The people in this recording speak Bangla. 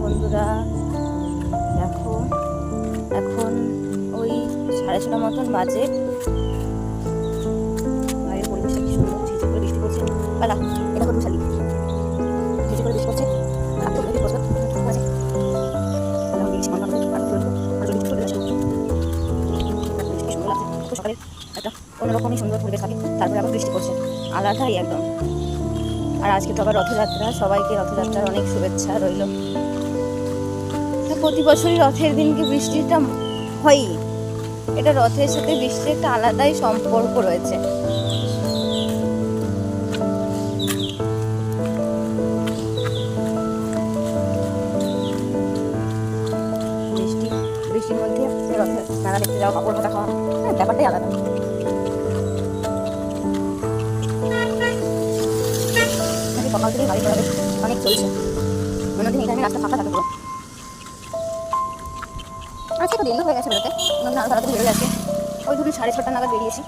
বন্ধুরা, দেখো এখন ওই 6:30 মতন বাজে। বাইরের পরিবেশটা কি সুন্দর, ঝিঝি করে বৃষ্টি পড়ছে। পালা এটা কত শালি, ঝিঝি করে বৃষ্টি পড়ছে। আপনি দেখে বসবেন আছে আমি দেখছি মন ভালো আর চলে চলে আসো। কি সুন্দর লাগছে, কত সকালে একটা অন্যরকমই সুন্দর পরিবেশ থাকে, তারপরে আবার বৃষ্টি পড়ছে, আলাদাই একদম। আর আজকে তো আবার রথযাত্রা, সবাইকে রথযাত্রার অনেক শুভেচ্ছা রইল। প্রতি বছরই রথের দিনকে বৃষ্টিটা হয়ই, এটা রথের সাথে বৃষ্টির একটা আলাদাই সম্পর্ক রয়েছে। বৃষ্টির মধ্যে রথের মেলা দেখতে যাওয়া, কাপড় কাটা খাওয়া, ব্যাপারটাই আলাদা। সকাল থেকে গাড়ি ঘোড়া অনেক চলছে, অন্যদিন এই টাইমে রাস্তা ফাঁকা থাকে পুরো। আজকে তো দেরি হয়ে গেছে বেরোতে, আরো তাড়াতাড়ি বেরোয় আছে। ওই ধরুন 6:30 নাগাদ বেরিয়েছি।